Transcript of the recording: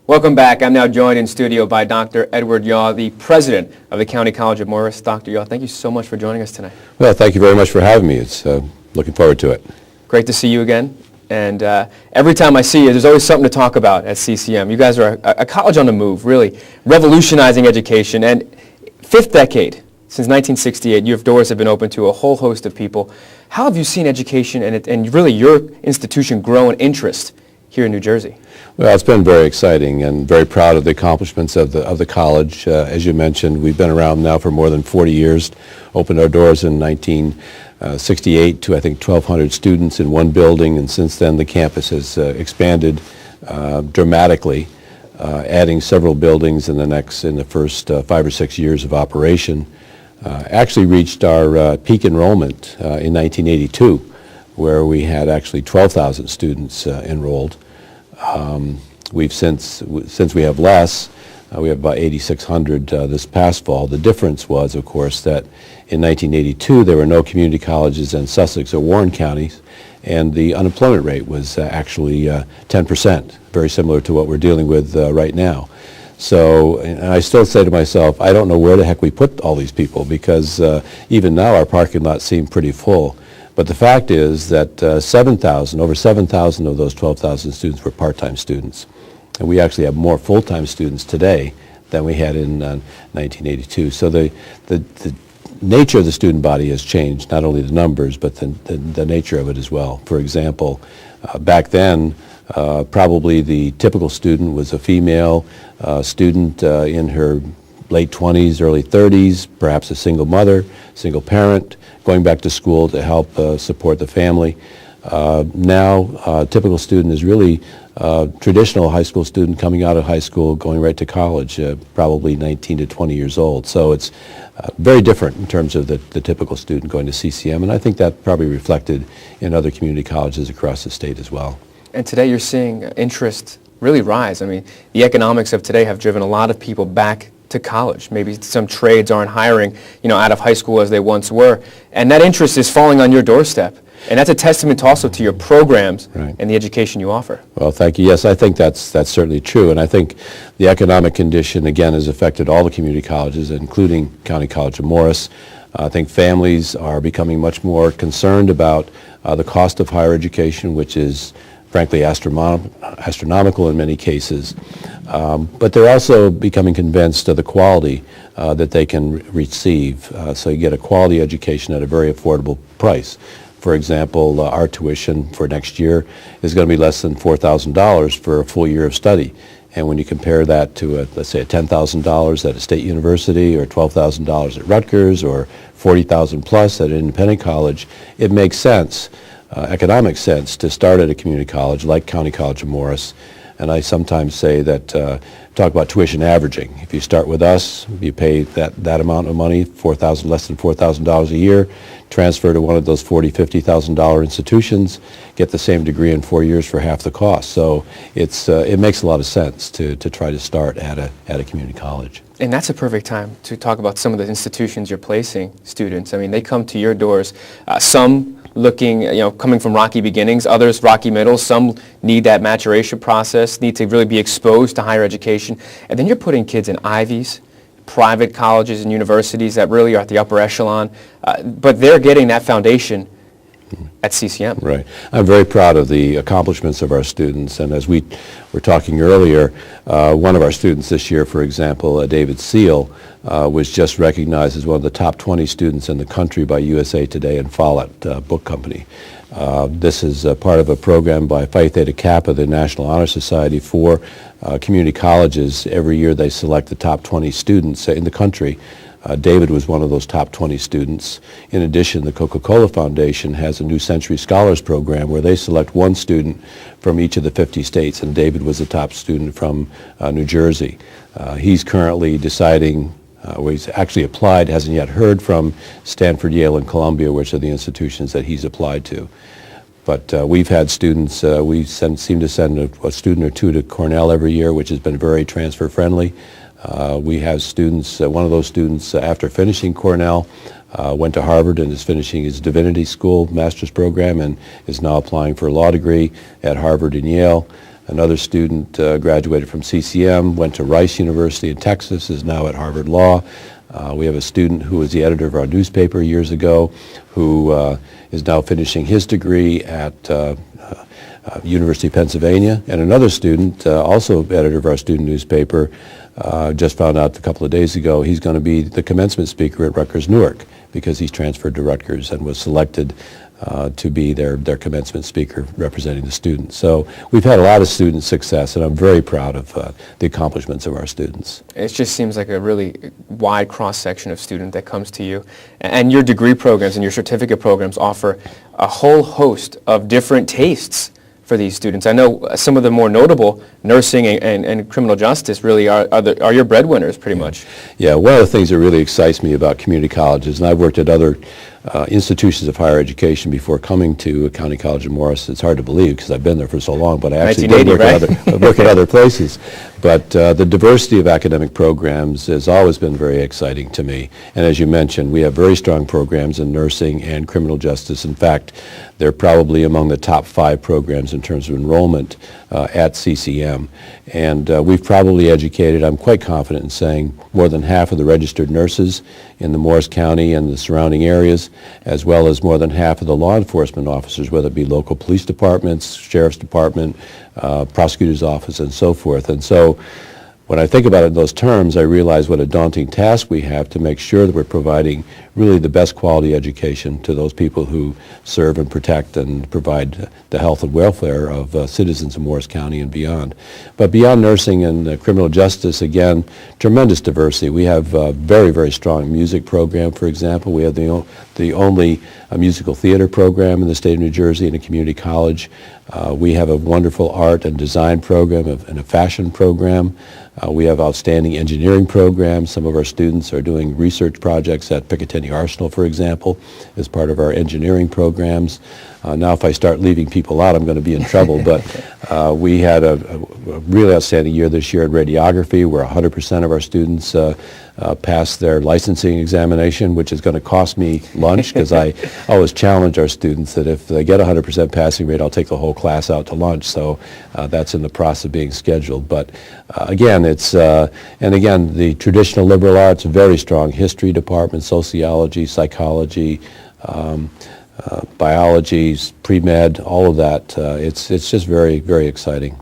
Welcome back. I'm now joined in studio by Dr. Edward Yaw, the president of the County College of Morris. Dr. Yaw, thank you so much for joining us tonight. Well, thank you very much for having me. It's looking forward to it. Great to see you again. And every time I see you, there's always something to talk about at CCM. You guys are a college on the move, really revolutionizing education. And fifth decade, since 1968, your doors have been open to a whole host of people. How have you seen education and really your institution grow in interest here in New Jersey? Well, it's been very exciting and very proud of the accomplishments of the college. As you mentioned, we've been around now for more than 40 years, opened our doors in 1968 to, I think, 1,200 students in one building, and since then the campus has expanded dramatically, adding several buildings in the first 5 or 6 years of operation. Actually reached our peak enrollment in 1982, where we had actually 12,000 students enrolled. We've since we have less, we have about 8,600 this past fall. The difference was, of course, that in 1982 there were no community colleges in Sussex or Warren counties, and the unemployment rate was actually 10%, very similar to what we're dealing with right now. So, and I still say to myself, I don't know where the heck we put all these people, because even now our parking lots seem pretty full. But the fact is that over 7,000 of those 12,000 students were part-time students. And we actually have more full-time students today than we had in 1982. So the nature of the student body has changed, not only the numbers, but the nature of it as well. For example, back then, probably the typical student was a female student in her late 20s, early 30s, perhaps a single mother, single parent, going back to school to help support the family. Now, a typical student is really a traditional high school student coming out of high school, going right to college, probably 19 to 20 years old. So it's very different in terms of the typical student going to CCM, and I think that probably reflected in other community colleges across the state as well. And today you're seeing interest really rise. I mean, the economics of today have driven a lot of people back to college. Maybe some trades aren't hiring, out of high school as they once were. And that interest is falling on your doorstep. And that's a testament also to your programs and the education you offer. Well, thank you. Yes, I think that's certainly true. And I think the economic condition, again, has affected all the community colleges, including County College of Morris. I think families are becoming much more concerned about the cost of higher education, which is frankly astronomical in many cases. But they're also becoming convinced of the quality that they can receive. So you get a quality education at a very affordable price. For example, our tuition for next year is going to be less than $4,000 for a full year of study. And when you compare that to, let's say, $10,000 at a state university, or $12,000 at Rutgers, or $40,000 plus at an independent college, it makes sense, economic sense, to start at a community college like County College of Morris. And I sometimes say that, talk about tuition averaging. If you start with us, you pay that amount of money, less than $4,000 a year, transfer to one of those $40,000, $50,000 institutions, get the same degree in 4 years for half the cost. So it makes a lot of sense to try to start at a community college. And that's a perfect time to talk about some of the institutions you're placing students. I mean, they come to your doors, some looking, coming from rocky beginnings, others rocky middles. Some need that maturation process, need to really be exposed to higher education. And then you're putting kids in Ivies, private colleges and universities that really are at the upper echelon, but they're getting that foundation at CCM. Right. I'm very proud of the accomplishments of our students, and as we were talking earlier, one of our students this year, for example, David Seal, was just recognized as one of the top 20 students in the country by USA Today and Follett Book Company. This is part of a program by Phi Theta Kappa, the National Honor Society, for community colleges. Every year they select the top 20 students in the country. David was one of those top 20 students. In addition, the Coca-Cola Foundation has a New Century Scholars Program where they select one student from each of the 50 states, and David was the top student from New Jersey. He's currently deciding, he's actually applied, hasn't yet heard from Stanford, Yale, and Columbia, which are the institutions that he's applied to. But we've had students, we seem to send a student or two to Cornell every year, which has been very transfer friendly. We have students, one of those students after finishing Cornell went to Harvard and is finishing his divinity school master's program and is now applying for a law degree at Harvard and Yale. Another student graduated from CCM, went to Rice University in Texas, is now at Harvard Law. We have a student who was the editor of our newspaper years ago, who is now finishing his degree at University of Pennsylvania. And another student, also editor of our student newspaper, just found out a couple of days ago he's going to be the commencement speaker at Rutgers Newark, because he's transferred to Rutgers and was selected to be their commencement speaker representing the students. So we've had a lot of student success, and I'm very proud of the accomplishments of our students. It just seems like a really wide cross-section of student that comes to you. And your degree programs and your certificate programs offer a whole host of different tastes for these students. I know some of the more notable, nursing and criminal justice, really are your breadwinners, pretty much. Yeah, one of the things that really excites me about community colleges, and I've worked at other institutions of higher education before coming to County College of Morris. It's hard to believe because I've been there for so long, but I actually did work at other places. But the diversity of academic programs has always been very exciting to me. And as you mentioned, we have very strong programs in nursing and criminal justice. In fact, they're probably among the top 5 programs in terms of enrollment at CCM. And we've probably educated, I'm quite confident in saying, more than half of the registered nurses in the Morris County and the surrounding areas, as well as more than half of the law enforcement officers, whether it be local police departments, sheriff's department, prosecutor's office, and so forth. And so when I think about it in those terms, I realize what a daunting task we have to make sure that we're providing really the best quality education to those people who serve and protect and provide the health and welfare of citizens of Morris County and beyond. But beyond nursing and criminal justice, again, tremendous diversity. We have a very, very strong music program, for example. We have the only musical theater program in the state of New Jersey in a community college. We have a wonderful art and design program and a fashion program. We have outstanding engineering programs. Some of our students are doing research projects at Picatinny Arsenal, for example, as part of our engineering programs. Now, if I start leaving people out, I'm going to be in trouble, but we had a really outstanding year this year in radiography, where 100% of our students passed their licensing examination, which is going to cost me lunch, because I always challenge our students that if they get 100% passing rate, I'll take the whole class out to lunch. So that's in the process of being scheduled. But again, and again, the traditional liberal arts, very strong history department, sociology, psychology, biology, pre-med, all of that. It's just very, very exciting.